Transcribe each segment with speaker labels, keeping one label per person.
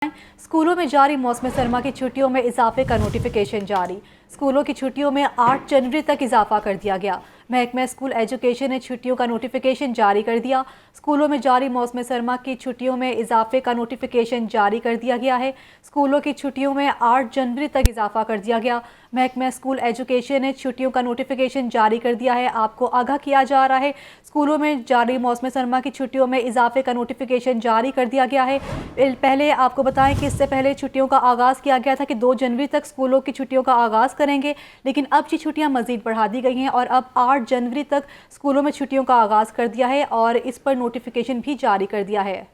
Speaker 1: स्कूलों में जारी मौसम सरमा की छुट्टियों में इजाफे का नोटिफिकेशन जारी। स्कूलों की छुट्टियों में 8 जनवरी तक इजाफा कर दिया गया। महकमा स्कूल एजुकेशन ने छुट्टियों का नोटिफिकेशन जारी कर दिया। स्कूलों में जारी मौसम सरमा की छुट्टियों में इजाफे का नोटिफिकेशन जारी कर दिया गया है। स्कूलों की छुट्टियों में 8 जनवरी तक इजाफा कर दिया गया। महकमा स्कूल एजुकेशन ने छुट्टियों का नोटिफिकेशन जारी कर दिया है। आपको आगाह किया जा रहा है, स्कूलों में जारी मौसम सरमा की छुट्टियों में इजाफे का नोटिफिकेशन जारी कर दिया गया है। पहले आपको बताएं कि इससे पहले छुट्टियों का आगाज़ किया गया था कि 2 जनवरी तक स्कूलों की छुट्टियों का आगाज़ करेंगे, लेकिन अब ये छुट्टियां मज़ीद बढ़ा दी गई हैं और अब 8 जनवरी तक स्कूलों में छुट्टियों का आगाज़ कर दिया है और इस पर नोटिफिकेशन भी जारी कर दिया है।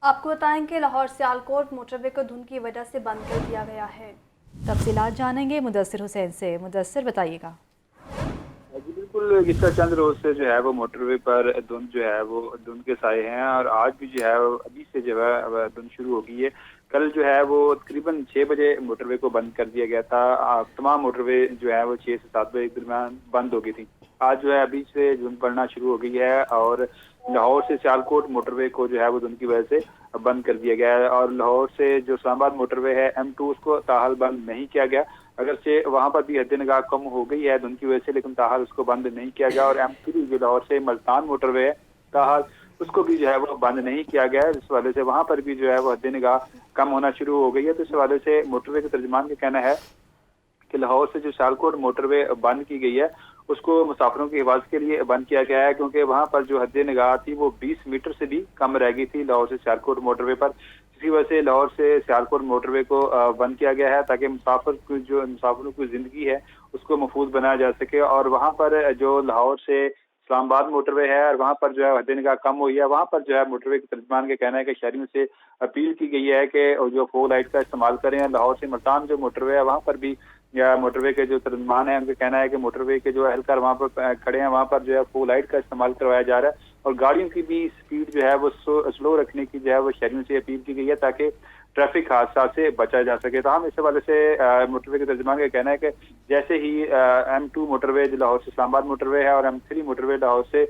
Speaker 2: आपको बताएं कि लाहौर सियालकोट मोटरवे को धुंध की वजह से बंद कर दिया गया है।
Speaker 1: तफसीलात जानेंगे मुदस्सिर हुसैन से। मुदस्सिर, बताइएगा।
Speaker 3: जी बिल्कुल, पिछले चंद रोज से जो है वो मोटरवे पर धुंध जो है वो धुंध के साए हैं और आज भी जो है अभी से जो है धुंध शुरू हो गई है। कल जो है वो तकरीबन 6 बजे मोटरवे को बंद कर दिया गया था। तमाम मोटरवे जो है वो 6 से 7 बजे के दरमियान बंद हो गई थी। आज जो है अभी से धुंध पड़ना शुरू हो गई है और लाहौर से सियालकोट मोटरवे को जो है वो धुंध की वजह से बंद कर दिया गया है और लाहौर से जो इस्लामाबाद मोटरवे है M2 उसको ताहाल बंद नहीं किया गया। अगरचे वहां पर भी हद निगाह कम हो गई है धुंध की वजह से, लेकिन ताहाल उसको बंद नहीं किया गया। और M3 जो लाहौर से मुल्तान मोटरवे है ताहाल उसको भी जो है वो बंद नहीं किया गया है। इस हवाले से वहां पर भी जो है वो हद निगाह कम होना शुरू हो गई है। तो इस हवाले से मोटरवे के तर्जुमान का कहना है कि लाहौर से जो सियालकोट मोटरवे बंद की गई है उसको मुसाफिरों की हिफाजत के लिए बंद किया गया है, क्योंकि वहां पर जो हद निगाह थी वो 20 मीटर से भी कम रह गई थी लाहौर से सियालकोट मोटरवे पर। इसी वजह से लाहौर से सियालकोट मोटरवे को बंद किया गया है ताकि मुसाफिरों की जिंदगी है उसको महफूज बनाया जा सके। और वहां पर जो लाहौर से इस्लामाबाद मोटरवे है और वहां पर जो है हद निगाह कम हुई है, वहां पर जो है मोटरवे के तर्जुमान का कहना है कि शहरियों से अपील की गई है कि जो फोग लाइट का इस्तेमाल करें। लाहौर से मुल्तान जो मोटरवे है वहां पर भी या मोटरवे के जो तर्जुमान है उनका कहना है कि मोटरवे के जो एहलकार वहां पर खड़े हैं वहां पर जो है फोग लाइट का इस्तेमाल करवाया जा रहा है और गाड़ियों की भी स्पीड जो है वो स्लो रखने की जो है वो शहरियों से अपील की गई है ताकि ट्रैफिक हादसा से बचा जा सके। तो हम इस हवाले से मोटरवे के तर्जुमान का कहना है कि जैसे ही M2 मोटरवे जो लाहौर से इस्लामाबाद मोटरवे है और M3 मोटरवे लाहौर से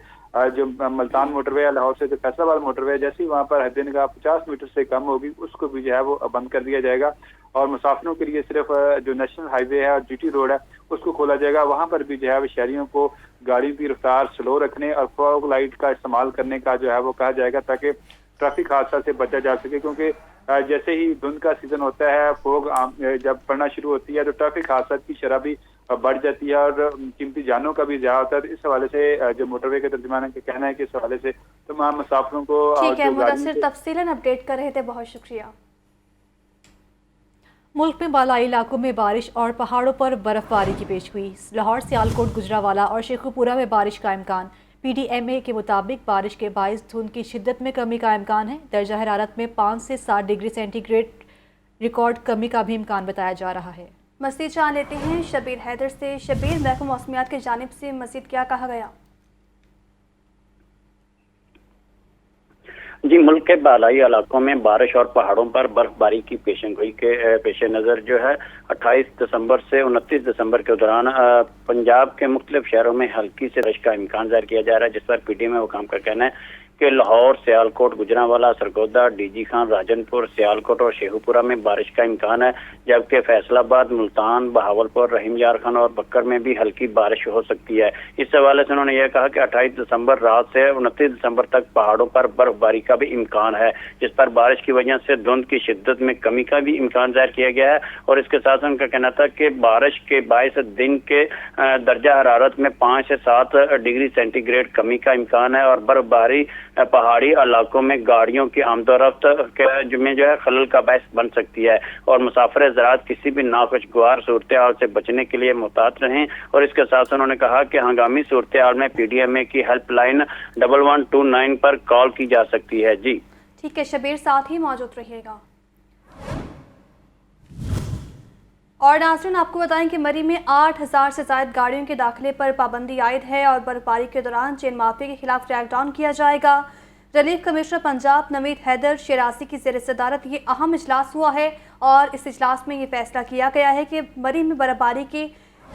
Speaker 3: जो मुल्तान मोटरवे है लाहौर से जो फैसलाबाद मोटरवे है, जैसे ही वहां पर हद निगाह 50 मीटर से कम होगी उसको भी जो है वो बंद कर दिया जाएगा और मुसाफिरों के लिए सिर्फ जो नेशनल हाईवे है और GT रोड है उसको खोला जाएगा। वहां पर भी जो है शहरियों को गाड़ी की रफ्तार स्लो रखने और फॉग लाइट का इस्तेमाल करने का जो है वो कहा जाएगा ताकि ट्रैफिक हादसा से बचा जा सके, क्योंकि जैसे ही धुंध का सीजन होता है फोग जब पड़ना शुरू होती है तो ट्रैफिक हादसा की शरह भी बढ़ जाती है और कीमती जानों का भी ज़्यादा होता है। इस हवाले से जो मोटरवे के तर्जुमान का कहना है कि इस हवाले से तमाम मुसाफिरों को
Speaker 2: ठीक है, मुदस्सिर तफसीलन अपडेट कर रहे थे, बहुत शुक्रिया।
Speaker 1: मुल्क में बालाई इलाकों में बारिश और पहाड़ों पर बर्फबारी की पेशगोई। लाहौर सियालकोट गुजरावाला और शेखुपुरा में बारिश का इम्कान। PDMA के मुताबिक बारिश के बाइस धुंध की शिद्दत में कमी का इम्कान है। दर्जा हरारत में 5 से 7 डिग्री सेंटीग्रेड रिकॉर्ड कमी का भी इम्कान बताया जा रहा है।
Speaker 2: मज़ीद जान लेते हैं शबीर हैदर से। शबीर, महकमा मौसमियात की जानिब से मज़ीद क्या कहा गया?
Speaker 4: जी, मुल्क के बालाई इलाकों में बारिश और पहाड़ों पर बर्फबारी की पेशेनगोई के पेश नज़र जो है 28 दिसंबर से 29 दिसंबर के दौरान पंजाब के मुख्तलिफ शहरों में हल्की से बारिश का इम्कान ज़ाहिर किया जा रहा है, जिस पर PDMA हुकाम का कहना है कि लाहौर, सियालकोट, गुजरांवाला, सरगोदा, DG खान, राजनपुर, सियालकोट और शेखुपुरा में बारिश का इम्कान है, जबकि फैसलाबाद, मुल्तान, बहावलपुर, रहीम यार खान और बक्कर में भी हल्की बारिश हो सकती है। इस हवाले से उन्होंने यह कहा कि 28 दिसंबर रात से 29 दिसंबर तक पहाड़ों पर बर्फबारी का भी इम्कान है, जिस पर बारिश की वजह से धुंध की शिद्दत में कमी का भी इम्कान जाहिर किया गया है। और इसके साथ उनका कहना था कि बारिश के बायस दिन के दर्जा हरारत में 5 से 7 डिग्री सेंटीग्रेड कमी का इम्कान है और बर्फबारी पहाड़ी इलाकों में गाड़ियों की आमदोरफ्त में जो है खलल का बायस बन सकती है और मुसाफिर ज़रात किसी भी नाखुशगवार सूरत हाल से बचने के लिए मुहतात रहें। और इसके साथ उन्होंने कहा कि हंगामी सूरत हाल में PDMA की हेल्पलाइन 1129 पर कॉल की जा सकती है। जी
Speaker 2: ठीक है शबीर, साथ ही मौजूद रहिएगा। और नाज़रीन, आपको बताएं कि मरी में 8000 से ज़ायद गाड़ियों के दाखिले पर पाबंदी आयद है और बर्फबारी के दौरान चेन माफी के खिलाफ क्रैकडाउन किया जाएगा। रिलीफ कमिश्नर पंजाब नवीद हैदर शेरासी की ज़ेर सदारत ये अहम इजलास हुआ है और इस इजलास में ये फैसला किया गया है कि मरी में बर्फबारी की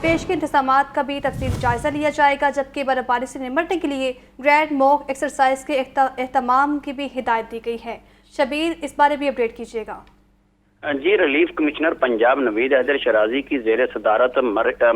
Speaker 2: पेश के इंतजामात का भी तफसीली जायजा लिया जाएगा, जबकि बर्फबारी से निपटने के लिए ग्रैंड मॉक एक्सरसाइज के एहतमाम की भी हिदायत दी गई है। शबीर, इस बारे भी अपडेट कीजिएगा।
Speaker 4: जी, रिलीफ कमिश्नर पंजाब नवीद हैदर शराजी की जेर सदारत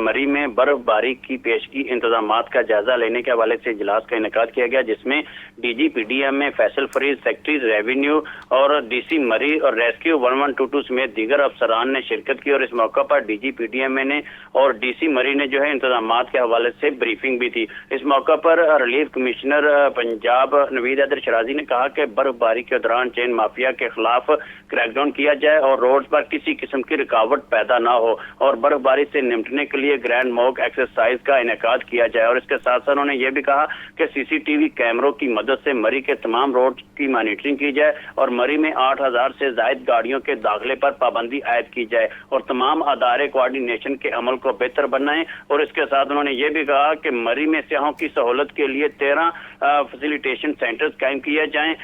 Speaker 4: मरी में बर्फबारी की पेशगी इंतजामात का जायजा लेने के हवाले से इजलास का इनेकाद किया गया, जिसमें DG PDM में फैसल फरीद, सेक्रेटरी रेवेन्यू और DC मरी और रेस्क्यू 1122 समेत दीगर अफसरान ने शिरकत की। और इस मौका पर DG PDM ने और DC मरी ने जो है इंतजामात के हवाले से ब्रीफिंग भी थी। इस मौका पर रिलीफ कमिश्नर पंजाब नवीद हैदर शराजी ने कहा कि बर्फबारी के दौरान चेन माफिया के खिलाफ क्रैकडाउन किया जाए और रोड पर किसी किस्म की रुकावट पैदा ना हो और बर्फबारी से निपटने के लिए ग्रैंड मॉक एक्सरसाइज का इनेकाद किया जाए। और इसके साथ साथ उन्होंने ये भी कहा कि CCTV कैमरों की मदद से मरी के तमाम रोड की मॉनिटरिंग की जाए और मरी में 8000 से ज्यादा गाड़ियों के दाखिले पर पाबंदी आयद की जाए और तमाम अदारे कोऑर्डिनेशन के अमल को बेहतर बनाएं। और इसके साथ उन्होंने ये भी कहा कि मरी में सियाहों की सहूलत के लिए 13 फैसिलिटेशन सेंटर्स कायम किए जाएं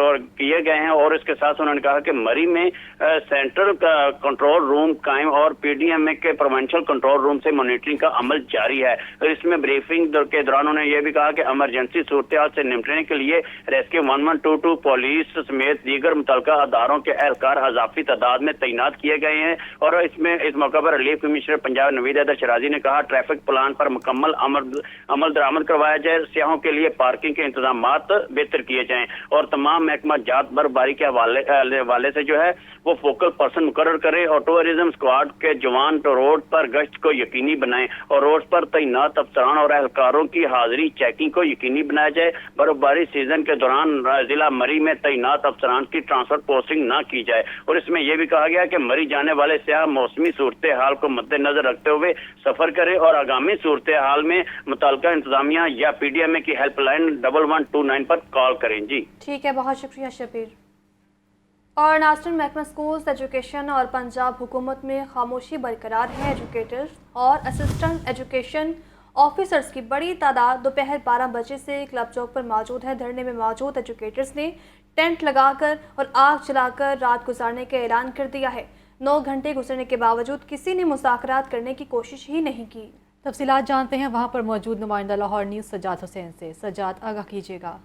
Speaker 4: और किए गए हैं। और इसके साथ उन्होंने कहा कि मरी में सेंट्रल कंट्रोल रूम कायम और PDM के प्रोविंशियल कंट्रोल रूम से मॉनिटरिंग का अमल जारी है। और इसमें ब्रीफिंग के दौरान उन्होंने ये भी कहा कि इमरजेंसी सूरत से निपटने के लिए रेस्क्यू 1122 पुलिस समेत दीगर मुतल्लिका अदारों के एहलकार अजाफी तादाद में तैनात किए गए हैं। और इस मौका पर रिलीफ कमिश्नर पंजाब नवीद हैदर शराजी ने कहा ट्रैफिक प्लान पर मुकम्मल अमल दरामद करवाया जाए, सियाहों के लिए पार्किंग के इंतजामात बेहतर किए जाएं और तमाम महकमा जात बर्फबारी के हवाले से जो है वो फोकल पर्सन मुकर्रर करे और टूरिज्म स्क्वाड के जवान रोड पर गश्त को यकीनी बनाएं और रोड पर तैनात अफसरान और एहलकारों की हाजिरी चेकिंग को यकीनी बनाया जाए। बर्फबारी सीजन के दौरान जिला मरी में तैनात अफसरान की ट्रांसफर पोस्टिंग न की जाए। और इसमें यह भी कहा गया कि मरी जाने वाले सियाह मौसमी सूरत हाल को मद्देनजर रखते हुए सफर करे और आगामी सूरत हाल में मुतल्लिका इंतजामिया या PDM की हेल्पलाइन 1129 पर कॉल करें। जी
Speaker 2: ठीक है, बहुत शुक्रिया शबीर। और नाज़रीन, महकमा स्कूल्स एजुकेशन और पंजाब हुकूमत में खामोशी बरकरार है। एजुकेटर्स और असिस्टेंट एजुकेशन ऑफिसर्स की बड़ी तादाद दोपहर 12 बजे से क्लब चौक पर मौजूद है। धरने में मौजूद एजुकेटर्स ने टेंट लगाकर और आग जलाकर रात गुजारने का ऐलान कर दिया है। 9 घंटे गुजरने के बावजूद किसी ने मुज़ाकरात करने की कोशिश ही नहीं की।
Speaker 1: तफसीलात जानते हैं वहाँ पर मौजूद नुमाइंदा लाहौर न्यूज़ सज्जाद हुसैन से। सज्जाद, आगाह कीजिएगा।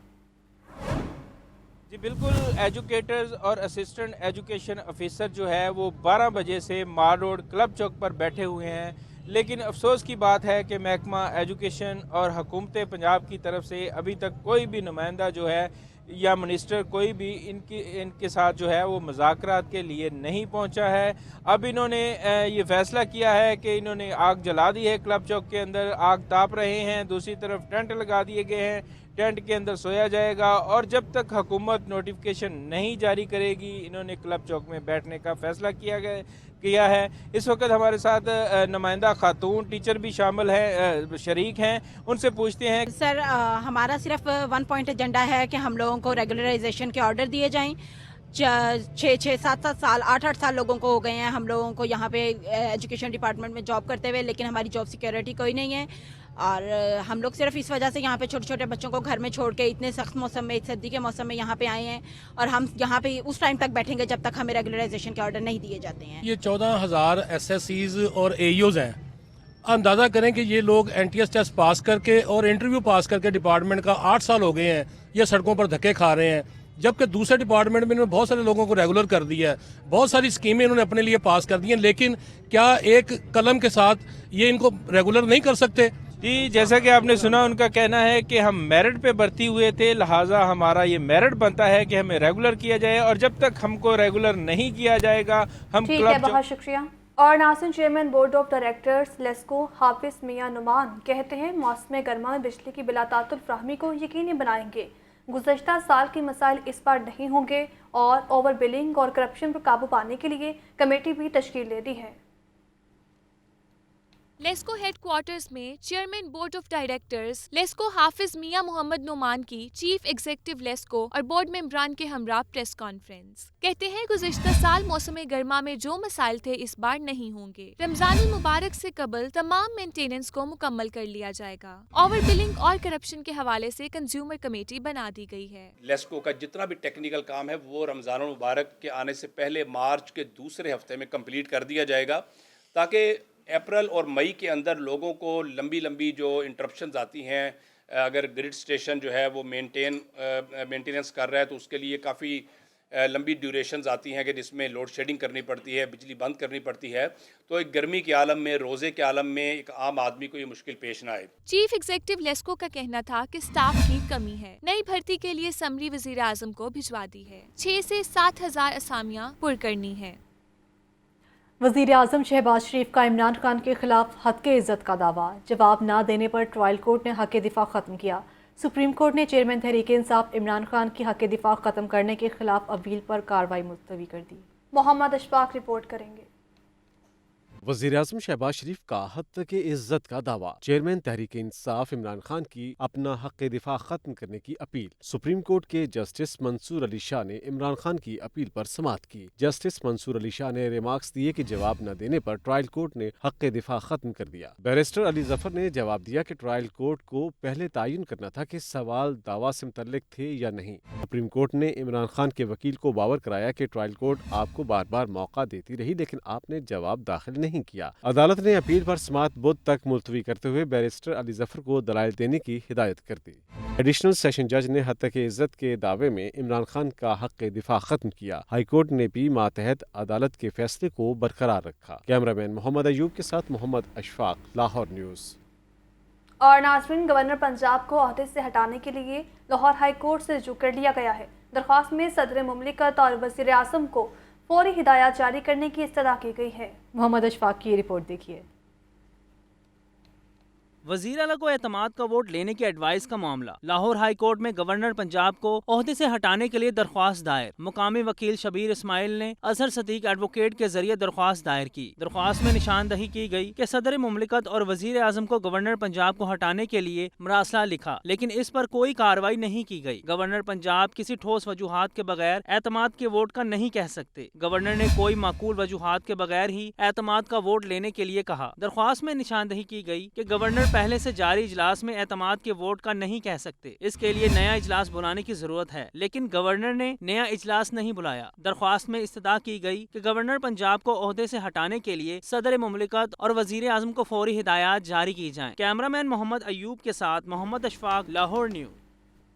Speaker 5: जी बिल्कुल, एजुकेटर्स और असिस्टेंट एजुकेशन ऑफिसर जो है वो 12 बजे से मार रोड क्लब चौक पर बैठे हुए हैं, लेकिन अफसोस की बात है कि महकमा एजुकेशन और हुकूमत पंजाब की तरफ से अभी तक कोई भी नुमाइंदा जो है या मिनिस्टर कोई भी इनके साथ जो है वो मुज़ाकरात के लिए नहीं पहुंचा है। अब इन्होंने ये फैसला किया है कि इन्होंने आग जला दी है, क्लब चौक के अंदर आग ताप रहे हैं, दूसरी तरफ टेंट लगा दिए गए हैं, टेंट के अंदर सोया जाएगा और जब तक हुकूमत नोटिफिकेशन नहीं जारी करेगी इन्होंने क्लब चौक में बैठने का फैसला किया है। इस वक्त हमारे साथ नुमाइंदा खातून टीचर भी शामिल हैं, शरीक हैं, उनसे पूछते हैं।
Speaker 6: सर, हमारा सिर्फ 1 पॉइंट एजेंडा है कि हम लोगों को रेगुलराइजेशन के ऑर्डर दिए जाएं। 6-6, 7-7 साल, 8-8 साल लोगों को हो गए हैं हम लोगों को यहाँ पे एजुकेशन डिपार्टमेंट में जॉब करते हुए, लेकिन हमारी जॉब सिक्योरिटी कोई नहीं है और हम लोग सिर्फ इस वजह से यहाँ पे छोटे छोटे बच्चों को घर में छोड़ के इतने सख्त मौसम में, सर्दी के मौसम में यहाँ पे आए हैं और हम यहाँ पे उस टाइम तक बैठेंगे जब तक हमें रेगुलराइजेशन के ऑर्डर नहीं दिए जाते हैं।
Speaker 7: ये 14,000 SSCs और AEOs हैं। अंदाज़ा करें कि ये लोग NTS टेस्ट पास करके और इंटरव्यू पास करके डिपार्टमेंट का 8 साल हो गए हैं, ये सड़कों पर धक्के खा रहे हैं, जबकि दूसरे डिपार्टमेंट में इन्होंने बहुत सारे लोगों को रेगुलर कर दिया है, बहुत सारी स्कीमें इन्होंने अपने लिए पास कर दी हैं, लेकिन क्या एक कलम के साथ ये इनको रेगुलर नहीं कर सकते?
Speaker 5: जी, जैसा कि आपने सुना, उनका कहना है कि हम मेरिट पे भर्ती हुए थे, लिहाजा हमारा ये मेरिट बनता है कि हमें रेगुलर किया जाए और जब तक हमको रेगुलर नहीं किया जाएगा हम
Speaker 2: ठीक है, बहुत शुक्रिया। और नाज़रीन, chairman board of directors LESCO Hafiz Mian Numan कहते हैं मौसम गर्मा में बिजली की बिलातातुल फ्राहमी को यकीनी बनाएंगे। गुज़श्ता साल के मसाइल इस बार नहीं होंगे और ओवर बिलिंग और करप्शन पर काबू पाने के लिए कमेटी भी तश्कील दे दी है।
Speaker 8: लेस्को हेडक्वार्टर्स में chairman board of directors LESCO Hafiz Mian Mohammad Noman की चीफ एग्जीक्यूटिव लेस्को और बोर्ड मेंबरान के हमरा प्रेस कॉन्फ्रेंस। कहते हैं गुज़श्ता साल मौसम गर्मा में जो मसाइल थे इस बार नहीं होंगे। रमजानुल मुबारक से कबल तमाम मेंटेनेंस को मुकम्मल कर लिया जाएगा। ओवर बिलिंग और करप्शन के हवाले से कंज्यूमर कमेटी बना दी गई है।
Speaker 9: लेस्को का जितना भी टेक्निकल काम है वो रमजानुल मुबारक के आने से पहले मार्च के दूसरे हफ्ते में कंप्लीट कर दिया जाएगा, ताकि अप्रैल और मई के अंदर लोगों को लंबी लंबी जो इंटरप्शंस आती हैं, अगर ग्रिड स्टेशन जो है वो मेंटेनेंस कर रहा है तो उसके लिए काफ़ी लंबी ड्यूरेशंस आती हैं कि जिसमें लोड शेडिंग करनी पड़ती है, बिजली बंद करनी पड़ती है। तो एक गर्मी के आलम में, रोज़े के आलम में एक आम आदमी को ये मुश्किल पेश ना आए।
Speaker 8: चीफ एग्जीक्यूटिव लेस्को का कहना था कि स्टाफ की कमी है। नई भर्ती के लिए समरी वजीर आजम को भिजवा दी है। 6 से 7 हजार असामियां पुर करनी है।
Speaker 1: वज़ीर आज़म शहबाज शरीफ का इमरान खान के खिलाफ हक़ इज़्ज़त का दावा। जवाब ना देने पर ट्रायल कोर्ट ने हक़ दिफा ख़त्म किया। सुप्रीम कोर्ट ने चेयरमैन तहरीक इंसाफ इमरान खान की हक़ दिफा ख़त्म करने के खिलाफ अपील पर कार्रवाई मुलतवी कर दी।
Speaker 2: मोहम्मद अशफाक रिपोर्ट करेंगे।
Speaker 10: वज़ीर आज़म शहबाज शरीफ का हक़ के इज़्ज़त का दावा। चेयरमैन तहरीक इंसाफ इमरान खान की अपना हक़ दिफा ख़त्म करने की अपील। सुप्रीम कोर्ट के जस्टिस मंसूर अली शाह ने इमरान खान की अपील पर समाअत की। जस्टिस मंसूर अली शाह ने रिमार्क्स दिए कि जवाब न देने पर ट्रायल कोर्ट ने हक़ दिफा ख़त्म कर दिया। बैरिस्टर अली जफर ने जवाब दिया कि ट्रायल कोर्ट को पहले तयन करना था कि सवाल दावा से मुतल्लिक थे या नहीं। सुप्रीम कोर्ट ने इमरान खान के वकील को बावर कराया कि ट्रायल कोर्ट आपको बार बार मौका देती रही लेकिन आपने जवाब दाखिल नहीं किया। अदालत ने अपील पर समाअत बुध तक मुलतवी करते हुए बैरिस्टर अली जफर को दलाइल देने की हिदायत कर दी। एडिशनल सेशन जज ने हक़ इज़्ज़त के दावे में इमरान खान का हक़ दिफा ख़त्म किया। हाई कोर्ट ने भी मातहत अदालत के फैसले को बरकरार रखा। कैमरामैन मोहम्मद अयूब के साथ मोहम्मद अशफाक, लाहौर न्यूज़।
Speaker 2: और नाज़रीन, गवर्नर पंजाब को ओहदे से हटाने के लिए लाहौर हाई कोर्ट से रुजू कर लिया गया है। दरख्वास्त में सदर मुमलिकत और वज़ीर आज़म को फौरी हिदायत जारी करने की इस्तदा की गई है।
Speaker 1: मोहम्मद अशफाक की रिपोर्ट देखिए।
Speaker 11: वज़ीर आला को एतमाद का वोट लेने की एडवाइस का मामला। लाहौर हाई कोर्ट में गवर्नर पंजाब को ओहदे से हटाने के लिए दरख्वास्त दायर। मुकामी वकील शबीर इस्माइल ने अजहर सदीक एडवोकेट के जरिए दरख्वास्त दायर की। दरख्वास्त में निशानदही की गई कि सदर मुमलिकत और वज़ीर आज़म को गवर्नर पंजाब को हटाने के लिए मरासला लिखा लेकिन इस पर कोई कार्रवाई नहीं की गई। गवर्नर पंजाब किसी ठोस वजूहात के बगैर एतमाद के वोट का नहीं कह सकते। गवर्नर ने कोई माकूल वजूहात के बगैर ही एतमाद का वोट लेने के लिए कहा। दरख्वास्त में निशानदही की गई कि गवर्नर पहले से जारी इजलास में एतमाद के वोट का नहीं कह सकते। इसके लिए नया इजलास बुलाने की जरूरत है लेकिन गवर्नर ने नया इजलास नहीं बुलाया। दरख्वास्त में इस्तदा की गई कि गवर्नर पंजाब को ओहदे से हटाने के लिए सदर मुमलिकत और वजीर आजम को फौरी हिदायत जारी की जाएं। कैमरामैन मोहम्मद अयूब के साथ मोहम्मद अशफाक, लाहौर न्यूज़।